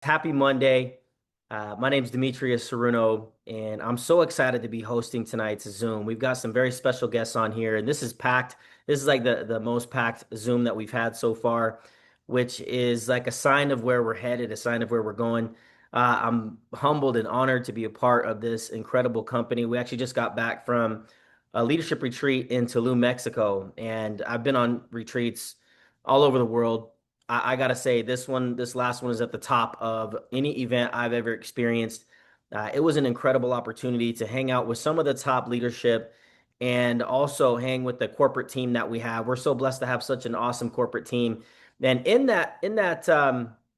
Happy Monday. My name is Demetrius Ceruno, and I'm so excited to be hosting tonight's Zoom. We've got some very special guests on here, and this is packed. This is like the most packed Zoom that we've had so far, which is like a sign of where we're headed, a sign of where we're going. I'm humbled and honored to be a part of this incredible company. We actually just got back from a leadership retreat in Tulum, Mexico, and I've been on retreats all over the world. I gotta say, this last one is at the top of any event I've ever experienced. It was an incredible opportunity to hang out with some of the top leadership and also hang with the corporate team that we have. We're so blessed to have such an awesome corporate team. And in that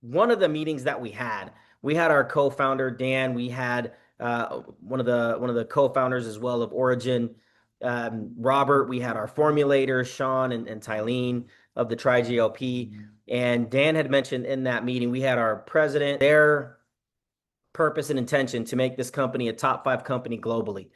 one of the meetings that we had our co-founder Dan. We had one of the co-founders as well of Origin, Robert. We had our formulators, Sean and Tylene of the Tri GLP. And Dan had mentioned in that meeting, we had our president, their purpose and intention to make this company a top five company globally.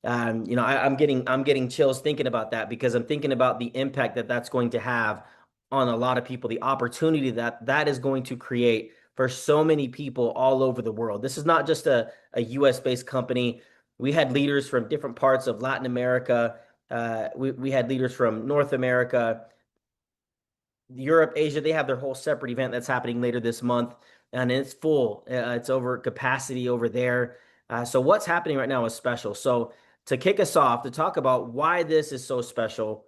I'm getting chills thinking about that because I'm thinking about the impact that that's going to have on a lot of people, the opportunity that that is going to create for so many people all over the world. This is not just a US based company. We had leaders from different parts of Latin America. We had leaders from North America, Europe, Asia. They have their whole separate event that's happening later this month, and it's full. It's over capacity over there. So what's happening right now is special. So to kick us off, to talk about why this is so special,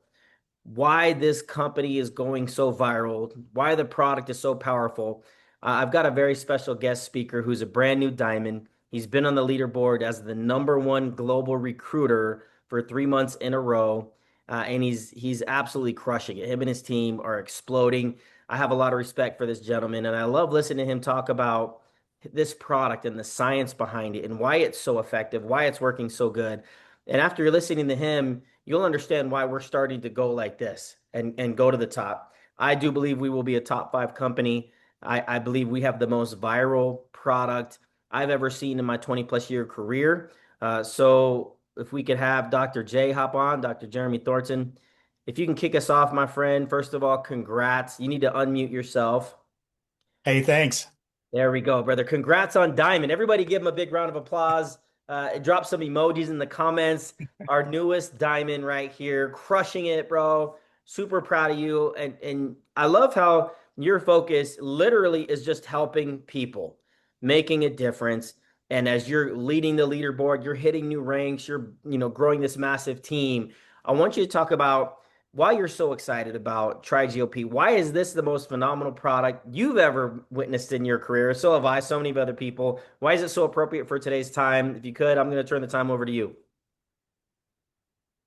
why this company is going so viral, why the product is so powerful. I've got a very special guest speaker who's a brand new diamond. He's been on the leaderboard as the number one global recruiter for 3 months in a row. And he's absolutely crushing it. Him and his team are exploding. I have a lot of respect for this gentleman, and I love listening to him talk about this product and the science behind it and why it's so effective, why it's working so good. And after you're listening to him, you'll understand why we're starting to go like this and go to the top. I do believe we will be a top five company. I believe we have the most viral product I've ever seen in my 20 plus year career. So if we could have Dr. J hop on, Dr. Jeremy Thornton. If you can kick us off, my friend, first of all, congrats. You need to unmute yourself. Hey, thanks. There we go, brother. Congrats on Diamond. Everybody give him a big round of applause. Drop some emojis in the comments. Our newest Diamond right here, crushing it, bro. Super proud of you. And I love how your focus literally is just helping people, making a difference. And as you're leading the leaderboard, you're hitting new ranks, you're, growing this massive team. I want you to talk about why you're so excited about TriGLP. Why is this the most phenomenal product you've ever witnessed in your career? So have I, so many other people. Why is it so appropriate for today's time? If you could, I'm going to turn the time over to you.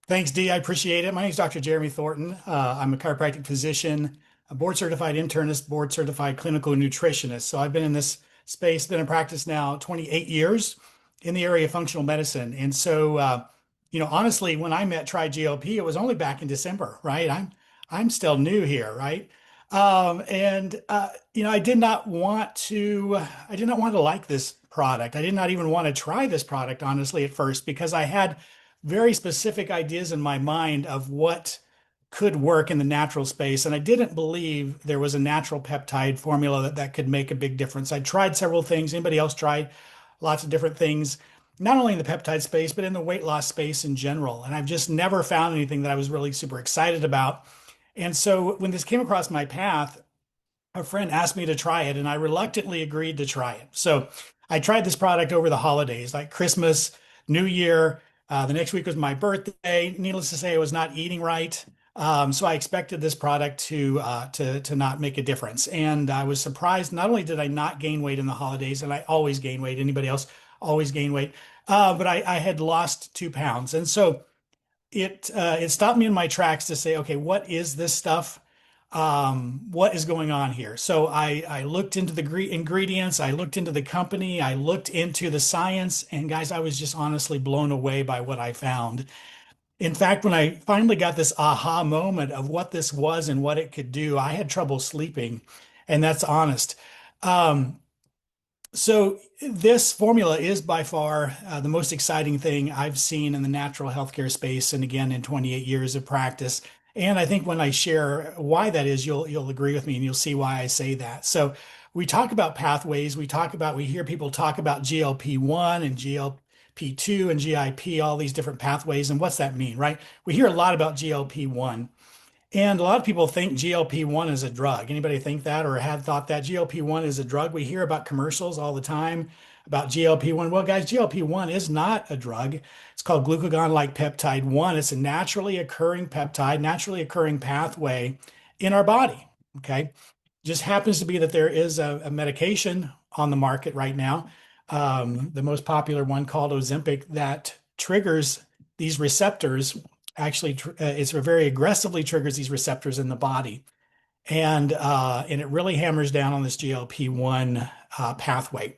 Thanks, D. I appreciate it. My name is Dr. Jeremy Thornton. I'm a chiropractic physician, a board certified internist, board certified clinical nutritionist. So I've been in this space, been in practice now 28 years in the area of functional medicine. And so, honestly, when I met TriGLP, it was only back in December, right? I'm still new here, right? I did not want to like this product. I did not even want to try this product, honestly, at first, because I had very specific ideas in my mind of what could work in the natural space. And I didn't believe there was a natural peptide formula that could make a big difference. I tried several things. Anybody else tried lots of different things, not only in the peptide space, but in the weight loss space in general. And I've just never found anything that I was really super excited about. And so when this came across my path, a friend asked me to try it, and I reluctantly agreed to try it. So I tried this product over the holidays, like Christmas, New Year. The next week was my birthday. Needless to say, I was not eating right. So I expected this product to not make a difference, and I was surprised. Not only did I not gain weight in the holidays, and I always gain weight. Anybody else always gain weight? But I had lost 2 pounds, and so it stopped me in my tracks to say, okay, what is this stuff? What is going on here? So I looked into the ingredients, I looked into the company, I looked into the science, and guys, I was just honestly blown away by what I found. In fact, when I finally got this aha moment of what this was and what it could do, I had trouble sleeping, and that's honest. Um, so this formula is by far the most exciting thing I've seen in the natural healthcare space, and again in 28 years of practice. And I think when I share why that is, you'll agree with me, and you'll see why I say that. So we talk about pathways. We hear people talk about GLP-1 and GLP-2 and GIP, all these different pathways. And what's that mean, right? We hear a lot about GLP-1. And a lot of people think GLP-1 is a drug. Anybody think that or had thought that GLP-1 is a drug? We hear about commercials all the time about GLP-1. Well, guys, GLP-1 is not a drug. It's called glucagon-like peptide 1. It's a naturally occurring peptide, naturally occurring pathway in our body. Okay. Just happens to be that there is a medication on the market right now, the most popular one called Ozempic, that triggers these receptors. Actually, it's very aggressively triggers these receptors in the body, and it really hammers down on this GLP-1 pathway,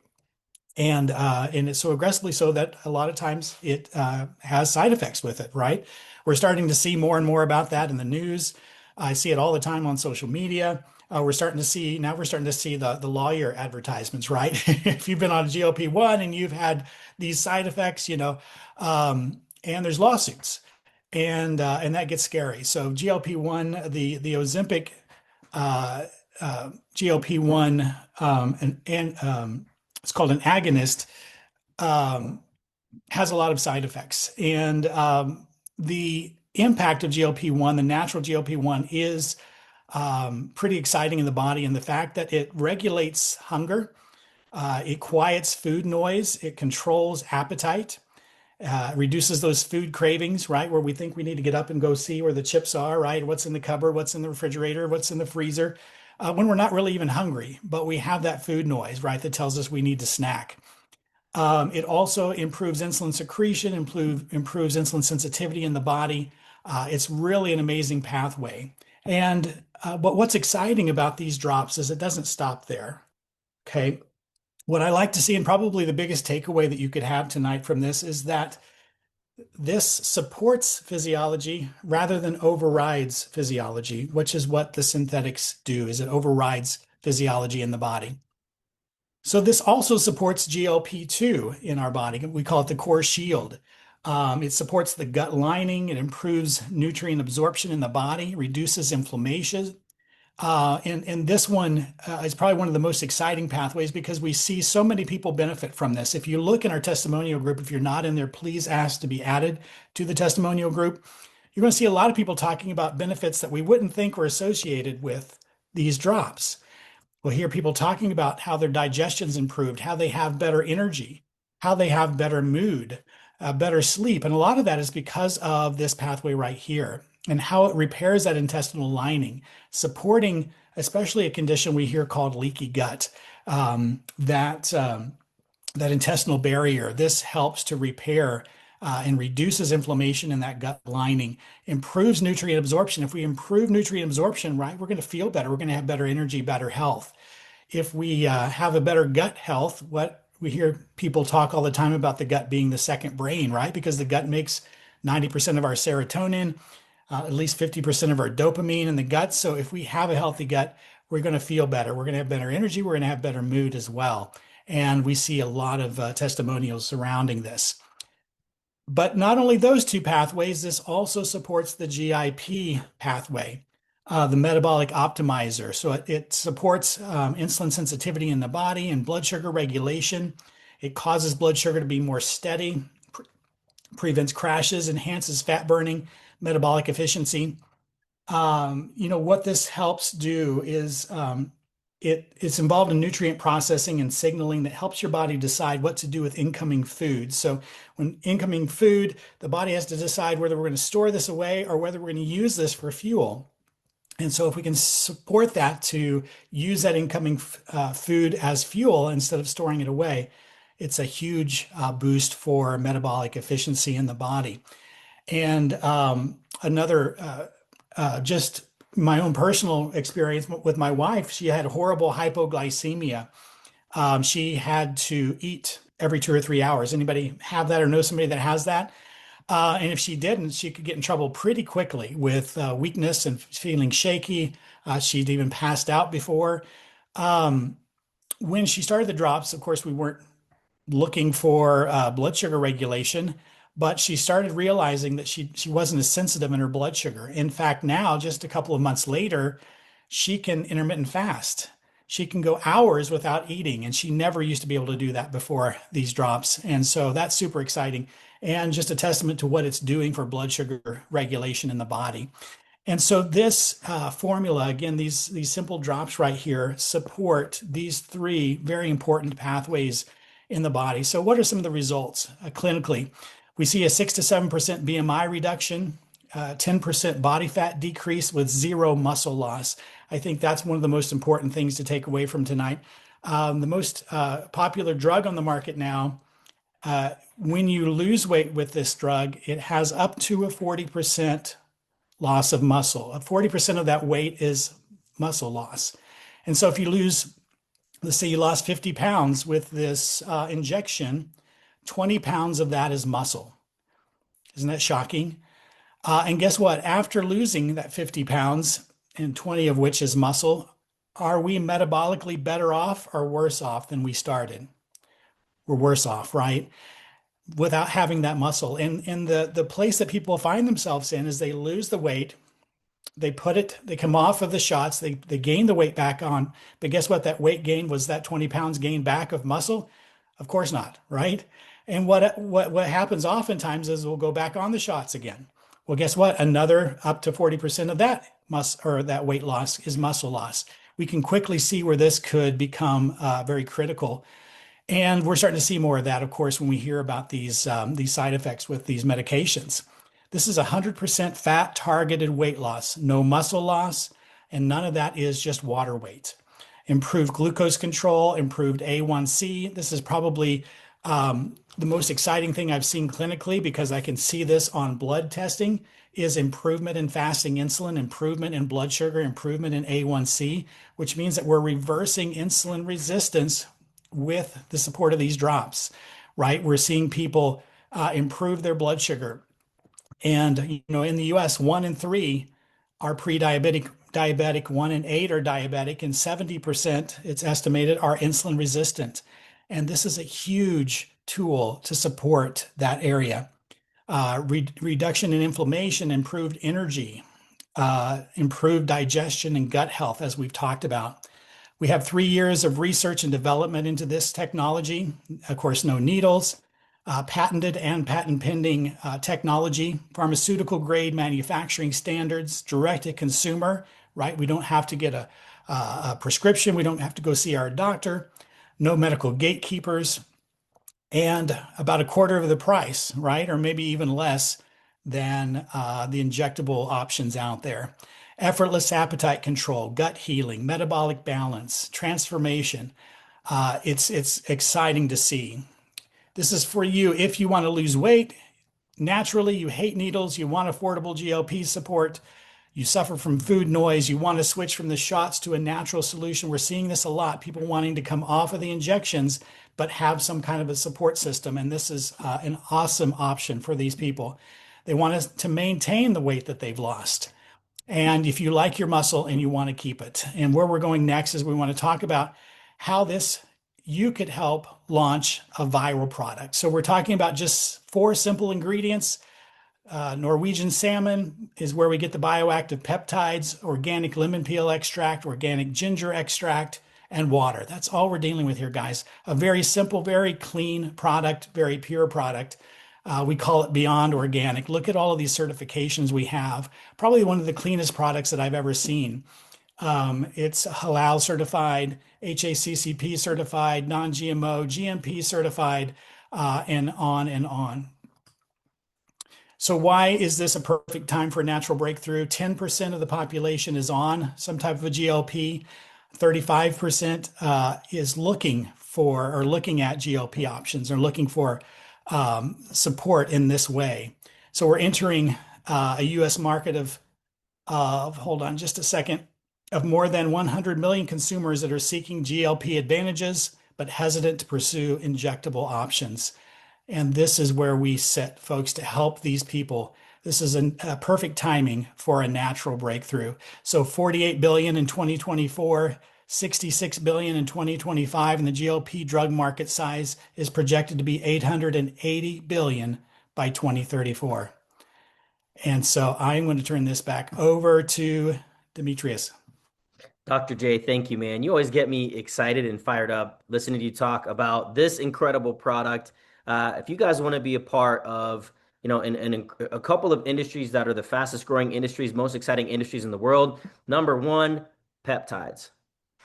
and it's so aggressively so that a lot of times it has side effects with it. Right? We're starting to see more and more about that in the news. I see it all the time on social media. We're starting to see the lawyer advertisements, right? If you've been on a GLP-1 and you've had these side effects, and there's lawsuits, and that gets scary. So GLP-1, the Ozempic GLP-1, and it's called an agonist, um, has a lot of side effects, and the impact of GLP-1, the natural GLP-1, is pretty exciting in the body, and the fact that it regulates hunger, it quiets food noise, it controls appetite, reduces those food cravings, right? Where we think we need to get up and go see where the chips are, right? What's in the cupboard, what's in the refrigerator, what's in the freezer, when we're not really even hungry, but we have that food noise, right? That tells us we need to snack. It also improves insulin secretion, improves insulin sensitivity in the body. It's really an amazing pathway. But what's exciting about these drops is it doesn't stop there. Okay. What I like to see, and probably the biggest takeaway that you could have tonight from this, is that this supports physiology rather than overrides physiology, which is what the synthetics do, is it overrides physiology in the body. So this also supports GLP-2 in our body. We call it the core shield. It supports the gut lining. It improves nutrient absorption in the body, reduces inflammation. And this one is probably one of the most exciting pathways because we see so many people benefit from this. If you look in our testimonial group, if you're not in there, please ask to be added to the testimonial group. You're going to see a lot of people talking about benefits that we wouldn't think were associated with these drops. We'll hear people talking about how their digestion's improved, how they have better energy, how they have better mood, better sleep. And a lot of that is because of this pathway right here and how it repairs that intestinal lining, supporting especially a condition we hear called leaky gut, that intestinal barrier. This helps to repair and reduces inflammation in that gut lining, improves nutrient absorption. If we improve nutrient absorption, right, we're going to feel better. We're going to have better energy, better health. If we have a better gut health, what we hear people talk all the time about the gut being the second brain, right? Because the gut makes 90% of our serotonin, at least 50% of our dopamine in the gut. So if we have a healthy gut, we're going to feel better. We're going to have better energy. We're going to have better mood as well. And we see a lot of testimonials surrounding this. But not only those two pathways, this also supports the GIP pathway, the metabolic optimizer. So it supports insulin sensitivity in the body and blood sugar regulation. It causes blood sugar to be more steady, prevents crashes, enhances fat burning, metabolic efficiency. What this helps do is it's involved in nutrient processing and signaling that helps your body decide what to do with incoming food. So when incoming food, the body has to decide whether we're going to store this away or whether we're going to use this for fuel. And so if we can support that to use that incoming food as fuel instead of storing it away, it's a huge boost for metabolic efficiency in the body. And just my own personal experience with my wife, she had horrible hypoglycemia. She had to eat every 2 or 3 hours. Anybody have that or know somebody that has that? And if she didn't, she could get in trouble pretty quickly with weakness and feeling shaky. She'd even passed out before. Um, when she started the drops, of course, we weren't looking for blood sugar regulation, but she started realizing that she wasn't as sensitive in her blood sugar. In fact, now, just a couple of months later, she can intermittent fast. She can go hours without eating, and she never used to be able to do that before these drops. And so that's super exciting and just a testament to what it's doing for blood sugar regulation in the body. And so this formula, again, these simple drops right here support these three very important pathways in the body. So what are some of the results clinically? We see a 6 to 7% BMI reduction, 10% body fat decrease with zero muscle loss. I think that's one of the most important things to take away from tonight. The most popular drug on the market now, when you lose weight with this drug, it has up to a 40% loss of muscle. 40% of that weight is muscle loss. And so if you lose, let's say you lost 50 pounds with this injection, 20 pounds of that is muscle. Isn't that shocking? And guess what? After losing that 50 pounds, and 20 of which is muscle, are we metabolically better off or worse off than we started? We're worse off, right? Without having that muscle. And the place that people find themselves in is they lose the weight, they come off of the shots, they gain the weight back on. But guess what? That weight gain was that 20 pounds gain back of muscle? Of course not, right? And what happens oftentimes is we'll go back on the shots again. Well, guess what? Another up to 40% of that that weight loss is muscle loss. We can quickly see where this could become very critical. And we're starting to see more of that, of course, when we hear about these side effects with these medications. This is 100% fat targeted weight loss, no muscle loss, and none of that is just water weight. Improved glucose control, improved A1C. This is probably the most exciting thing I've seen clinically because I can see this on blood testing is improvement in fasting insulin, improvement in blood sugar, improvement in A1C, which means that we're reversing insulin resistance with the support of these drops, right? We're seeing people improve their blood sugar. And in the US, 1 in 3 are pre-diabetic, diabetic, 1 in 8 are diabetic, and 70%, it's estimated, are insulin resistant. And this is a huge tool to support that area. Reduction in inflammation, improved energy, improved digestion and gut health, as we've talked about. We have 3 years of research and development into this technology. Of course, no needles, patented and patent pending technology, pharmaceutical grade manufacturing standards, direct to consumer, right? We don't have to get a prescription. We don't have to go see our doctor. No medical gatekeepers, and about a quarter of the price, right? Or maybe even less than the injectable options out there. Effortless appetite control, gut healing, metabolic balance, transformation. It's exciting to see. This is for you if you want to lose weight. Naturally, you hate needles, you want affordable GLP support, you suffer from food noise, you want to switch from the shots to a natural solution. We're seeing this a lot, people wanting to come off of the injections, but have some kind of a support system. And this is an awesome option for these people. They want us to maintain the weight that they've lost. And if you like your muscle and you want to keep it. And where we're going next is we want to talk about how you could help launch a viral product. So we're talking about just 4 simple ingredients. Norwegian salmon is where we get the bioactive peptides, organic lemon peel extract, organic ginger extract, and water. That's all we're dealing with here, guys. A very simple, very clean product, very pure product. We call it Beyond Organic. Look at all of these certifications we have. Probably one of the cleanest products that I've ever seen. It's halal certified, HACCP certified, non-GMO, GMP certified, and on and on. So why is this a perfect time for a natural breakthrough? 10% of the population is on some type of a GLP. 35% is looking for or looking at GLP options or looking for support in this way. So we're entering a US market of, hold on just a second, of more than 100 million consumers that are seeking GLP advantages, but hesitant to pursue injectable options. And this is where we sit, folks, to help these people. This is a perfect timing for a natural breakthrough. So 48 billion in 2024, 66 billion in 2025, and the GLP drug market size is projected to be 880 billion by 2034. And so I'm going to turn this back over to Demetrius. Dr. J, thank you, man. You always get me excited and fired up listening to you talk about this incredible product. If you guys want to be a part of, in a couple of industries that are the fastest growing industries, most exciting industries in the world, number one, peptides.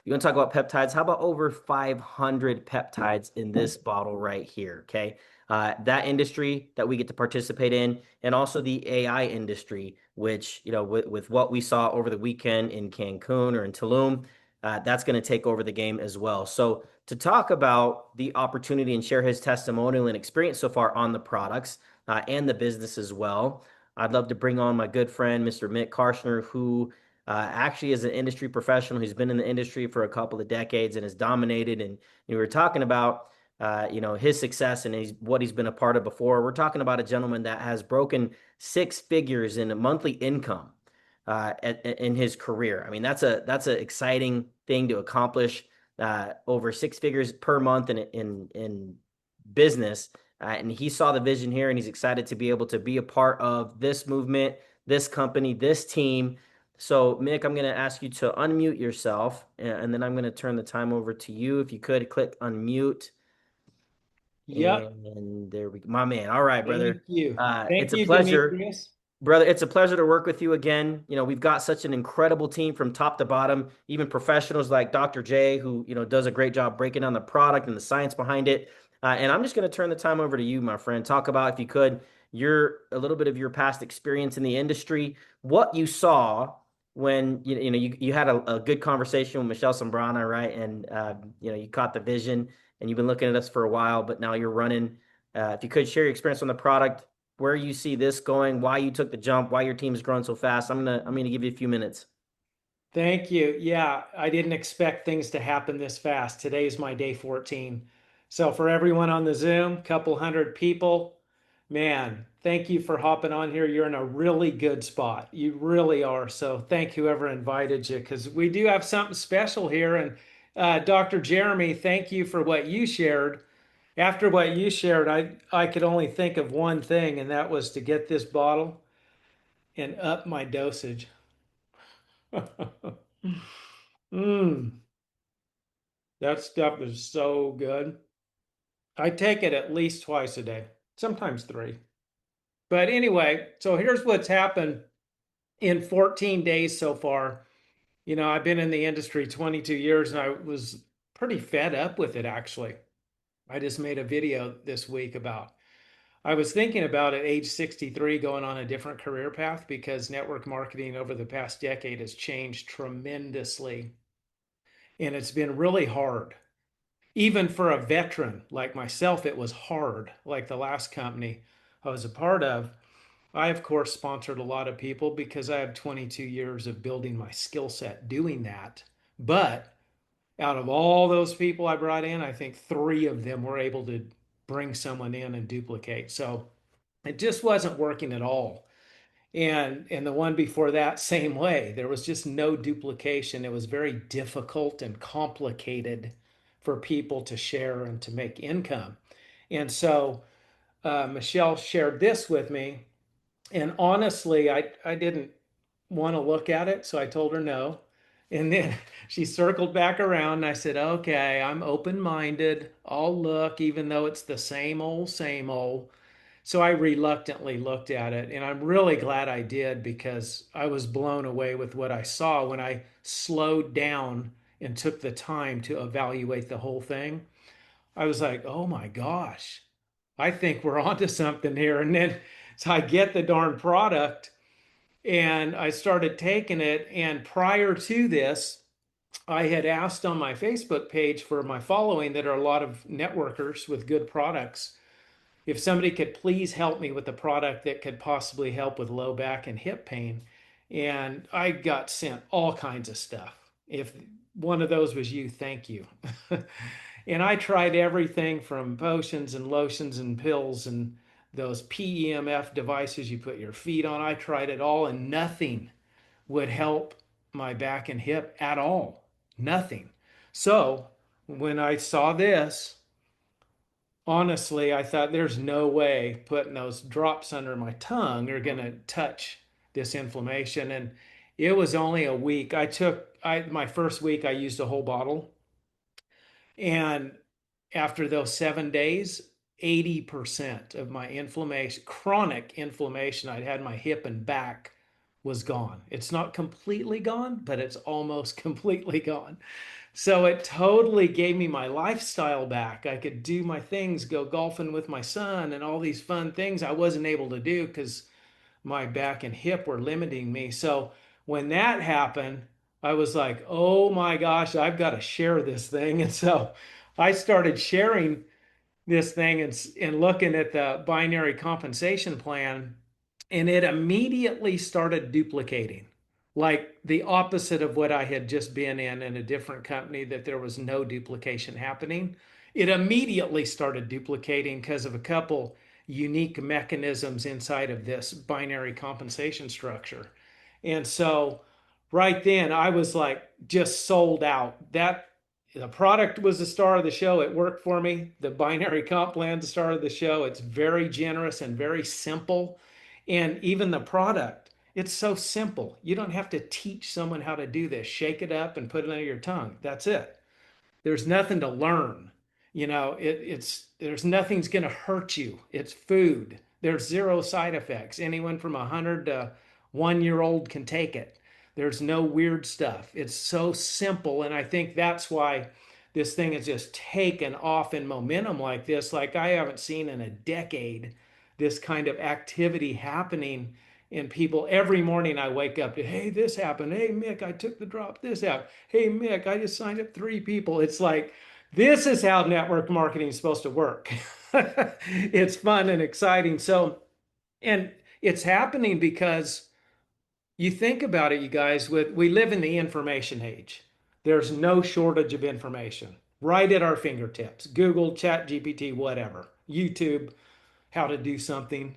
You want to talk about peptides? How about over 500 peptides in this bottle right here? Okay. That industry that we get to participate in, and also the AI industry, which, with what we saw over the weekend in Cancun or in Tulum, that's going to take over the game as well. So, to talk about the opportunity and share his testimonial and experience so far on the products and the business as well, I'd love to bring on my good friend, Mr. Mick Karshner, who actually is an industry professional. He's been in the industry for a couple of decades and has dominated. And we were talking about, his success and what he's been a part of before. We're talking about a gentleman that has broken six figures in a monthly income in his career. I mean, that's an exciting thing to accomplish. Over six figures per month in business. And he saw the vision here, and he's excited to be able to be a part of this movement, this company, this team. So, Mick, I'm going to ask you to unmute yourself, and then I'm going to turn the time over to you. If you could click unmute, Yep. and there we go. My man. All right, Thank brother. you. It's Thank a you, pleasure. Demetrius. Brother, it's a pleasure to work with you again. We've got such an incredible team from top to bottom, even professionals like Dr. J, who, does a great job breaking down the product and the science behind it. And I'm just going to turn the time over to you, my friend. Talk about, if you could, a little bit of your past experience in the industry, what you saw when you had a good conversation with Michelle Sombrana, right? And you caught the vision, and you've been looking at us for a while, but now you're running. If you could share your experience on the product, where you see this going, why you took the jump, why your team is growing so fast. I'm gonna give you a few minutes. Thank you. Yeah, I didn't expect things to happen this fast. Today's my day 14. So for everyone on the Zoom, couple hundred people, man, thank you for hopping on here. You're in a really good spot. You really are. So thank whoever invited you, because we do have something special here. And Dr. Jeremy, thank you for what you shared. After what you shared, I could only think of one thing, and that was to get this bottle and up my dosage. Mm, that stuff is so good. I take it at least twice a day, sometimes three. But anyway, so here's what's happened in 14 days so far. I've been in the industry 22 years and I was pretty fed up with it, actually. I just made a video this week about I was thinking about at age 63 going on a different career path because network marketing over the past decade has changed tremendously. And it's been really hard. Even for a veteran like myself, it was hard. Like the last company I was a part of, I, of course, sponsored a lot of people because I have 22 years of building my skill set doing that. But out of all those people I brought in, I think three of them were able to bring someone in and duplicate. So it just wasn't working at all. And the one before that, same way. There was just no duplication. It was very difficult and complicated for people to share and to make income. And so Michelle shared this with me. And honestly, I didn't want to look at it. So I told her no. And then she circled back around and I said, okay, I'm open minded. I'll look, even though it's the same old, same old. So I reluctantly looked at it, and I'm really glad I did because I was blown away with what I saw when I slowed down and took the time to evaluate the whole thing. I was like, oh my gosh, I think we're onto something here. And then so I get the darn product and I started taking it. And prior to this, I had asked on my Facebook page for my following that are a lot of networkers with good products if somebody could please help me with a product that could possibly help with low back and hip pain. And I got sent all kinds of stuff. If one of those was you, thank you. And I tried everything from potions and lotions and pills and those PEMF devices you put your feet on. I tried it all and nothing would help my back and hip at all. Nothing. So when I saw this, honestly, I thought there's no way putting those drops under my tongue are going to touch this inflammation. It was only a week. My first week I used a whole bottle. And after those 7 days, 80% of my inflammation, chronic inflammation I'd had in my hip and back was gone. It's not completely gone, but it's almost completely gone. So it totally gave me my lifestyle back. I could do my things, go golfing with my son, and all these fun things I wasn't able to do because my back and hip were limiting me. So when that happened, I was like, oh my gosh, I've got to share this thing. And so I started sharing this thing and looking at the binary compensation plan, and it immediately started duplicating, like the opposite of what I had just been in a different company, that there was no duplication happening. It immediately started duplicating because of a couple unique mechanisms inside of this binary compensation structure. And so right then I was like just sold out. That the product was the star of the show. It worked for me. The binary comp plan, the star of the show. It's very generous and very simple. And even the product, it's so simple. You don't have to teach someone how to do this. Shake it up and put it under your tongue. That's it. There's nothing to learn. There's nothing's going to hurt you. It's food. There's zero side effects. Anyone from 100 to 1 year old can take it. There's no weird stuff. It's so simple. And I think that's why this thing has just taken off in momentum like this. Like I haven't seen in a decade this kind of activity happening in people. Every morning I wake up to, hey, this happened. Hey, Mick, I took the drop. This out. Hey, Mick, I just signed up 3 people. It's like, this is how network marketing is supposed to work. It's fun and exciting. So, and it's happening because you think about it, you guys, we live in the information age. There's no shortage of information right at our fingertips. Google, Chat GPT, whatever, YouTube, how to do something.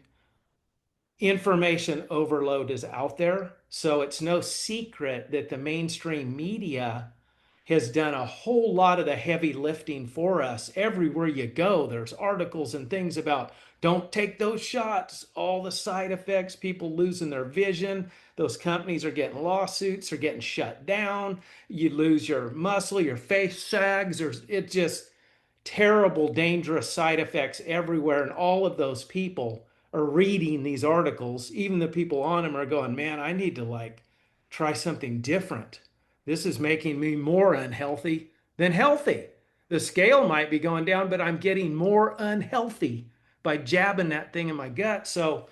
Information overload is out there. So it's no secret that the mainstream media has done a whole lot of the heavy lifting for us. Everywhere you go, there's articles and things about don't take those shots, all the side effects, people losing their vision. Those companies are getting lawsuits, are getting shut down. You lose your muscle, your face sags, or it just terrible, dangerous side effects everywhere. And all of those people are reading these articles. Even the people on them are going, man, I need to like try something different. This is making me more unhealthy than healthy. The scale might be going down, but I'm getting more unhealthy by jabbing that thing in my gut. So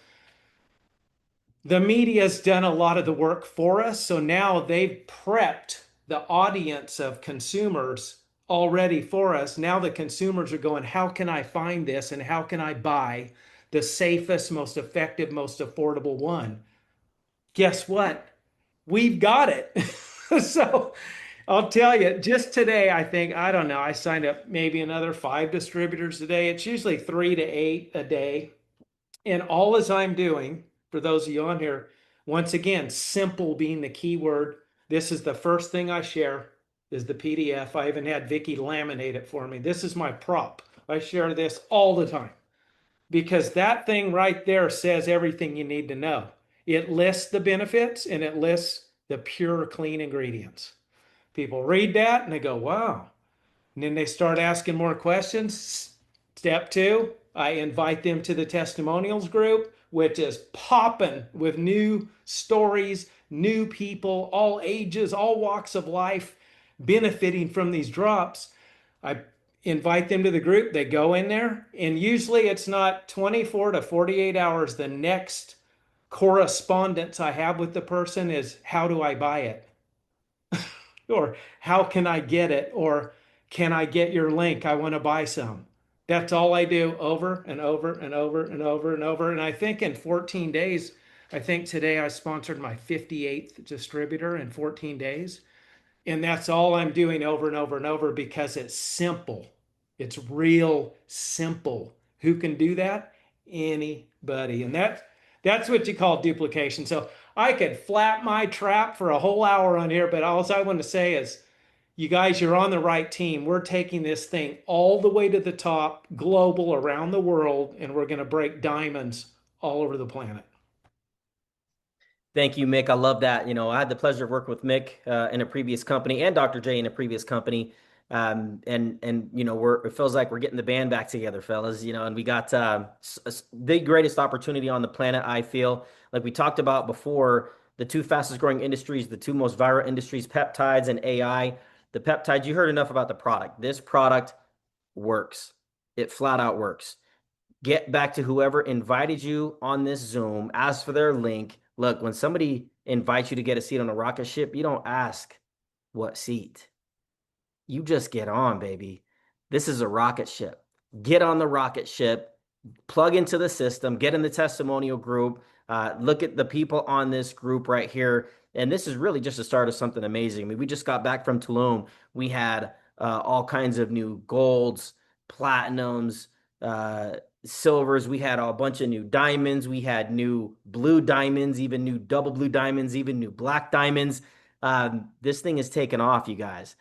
the media's done a lot of the work for us. So now they've prepped the audience of consumers already for us. Now the consumers are going, how can I find this and how can I buy the safest, most effective, most affordable one? Guess what? We've got it. So I'll tell you, just today, I think, I don't know, I signed up maybe another 5 distributors today. It's usually 3 to 8 a day. And all as I'm doing, for those of you on here, once again, simple being the key word. This is the first thing I share is the PDF. I even had Vicky laminate it for me. This is my prop. I share this all the time because that thing right there says everything you need to know. It lists the benefits and it lists the pure, clean ingredients. People read that and they go, wow. And then they start asking more questions. Step 2, I invite them to the testimonials group, which is popping with new stories, new people, all ages, all walks of life benefiting from these drops. I invite them to the group. They go in there, and usually it's not 24 to 48 hours. The next correspondence I have with the person is, how do I buy it? Or how can I get it? Or can I get your link? I want to buy some. That's all I do over and over and over and over and over. And I think in 14 days, I think today I sponsored my 58th distributor in 14 days. And that's all I'm doing over and over and over because it's simple. It's real simple. Who can do that? Anybody. And that's what you call duplication. So I could flap my trap for a whole hour on here, but all I want to say is, you guys, you're on the right team. We're taking this thing all the way to the top, global, around the world, and we're going to break diamonds all over the planet. Thank you, Mick. I love that. I had the pleasure of working with Mick in a previous company and Dr. J in a previous company. And it feels like we're getting the band back together, fellas. And we got the greatest opportunity on the planet, I feel. Like we talked about before, the two fastest growing industries, the two most viral industries, peptides and AI. The peptides, you heard enough about the product. This product works. It flat out works. Get back to whoever invited you on this Zoom, ask for their link. Look, when somebody invites you to get a seat on a rocket ship, you don't ask what seat. You just get on, baby. This is a rocket ship. Get on the rocket ship, plug into the system, get in the testimonial group, look at the people on this group right here. And this is really just the start of something amazing. I mean, we just got back from Tulum. We had all kinds of new golds, platinums, silvers. We had a bunch of new diamonds. We had new blue diamonds, even new double blue diamonds, even new black diamonds. This thing is taken off, you guys.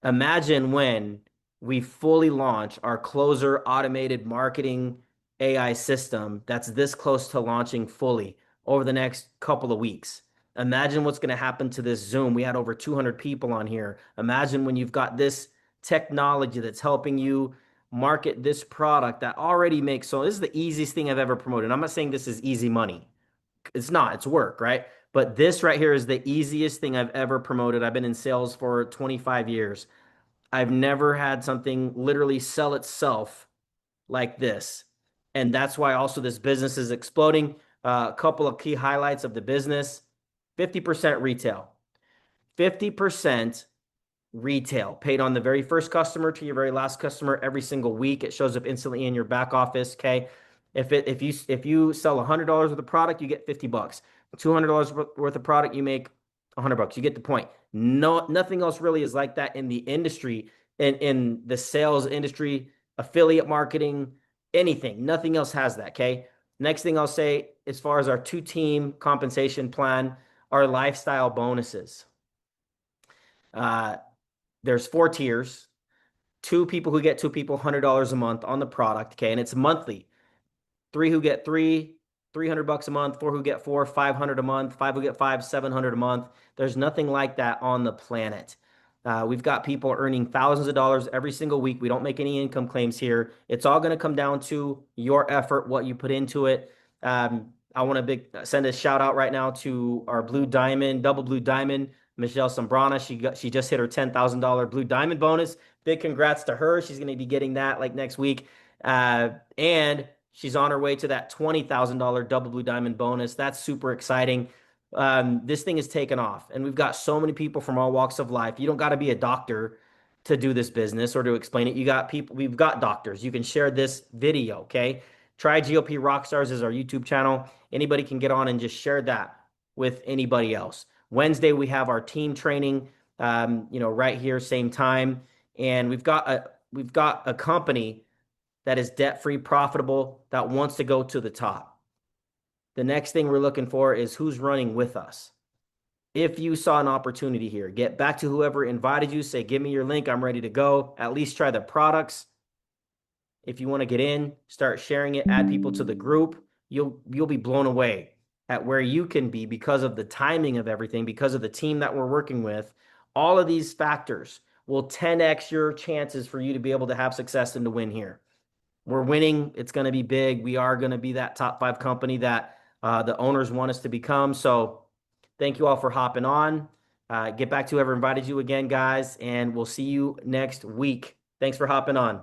Imagine when we fully launch our closer automated marketing AI system that's this close to launching fully over the next couple of weeks. Imagine what's going to happen to this Zoom. We had over 200 people on here. Imagine when you've got this technology that's helping you market this product that already makes, so this is the easiest thing I've ever promoted. I'm not saying this is easy money. It's not, it's work, right? But this right here is the easiest thing I've ever promoted. I've been in sales for 25 years. I've never had something literally sell itself like this. And that's why also this business is exploding. A couple of key highlights of the business: 50% retail, 50% retail paid on the very first customer to your very last customer every single week. It shows up instantly in your back office. Okay. If you sell $100 worth of product, you get 50 bucks. $200 worth of product, you make 100 bucks. You get the point. No, nothing else really is like that in the industry, in the sales industry, affiliate marketing, anything. Nothing else has that. Okay. Next thing I'll say, as far as our 2-team compensation plan, our lifestyle bonuses. Uh, there's 4 tiers. Two people who get two people $100 a month on the product. Okay. And it's monthly. 3 who get 300 bucks a month. 4 who get 4, 500 a month. 5 who get 5, 700 a month. There's nothing like that on the planet. We've got people earning thousands of dollars every single week. We don't make any income claims here. It's all going to come down to your effort, what you put into it. I want to send a shout out right now to our blue diamond, double blue diamond, Michelle Sombrana. She just hit her $10,000 blue diamond bonus. Big congrats to her. She's going to be getting that like next week. And she's on her way to that $20,000 double blue diamond bonus. That's super exciting. This thing is taken off, and we've got so many people from all walks of life. You don't got to be a doctor to do this business or to explain it. You got people, we've got doctors. You can share this video, okay? Try GLP Rockstars as our YouTube channel. Anybody can get on and just share that with anybody else. Wednesday, we have our team training, right here, same time. And we've got a company that is debt-free, profitable, that wants to go to the top. The next thing we're looking for is who's running with us. If you saw an opportunity here, get back to whoever invited you, say, give me your link, I'm ready to go. At least try the products. If you want to get in, start sharing it, add people to the group. You'll be blown away at where you can be because of the timing of everything, because of the team that we're working with. All of these factors will 10x your chances for you to be able to have success and to win here. We're winning. It's going to be big. We are going to be that top 5 company that the owners want us to become. So thank you all for hopping on. Get back to whoever invited you again, guys, and we'll see you next week. Thanks for hopping on.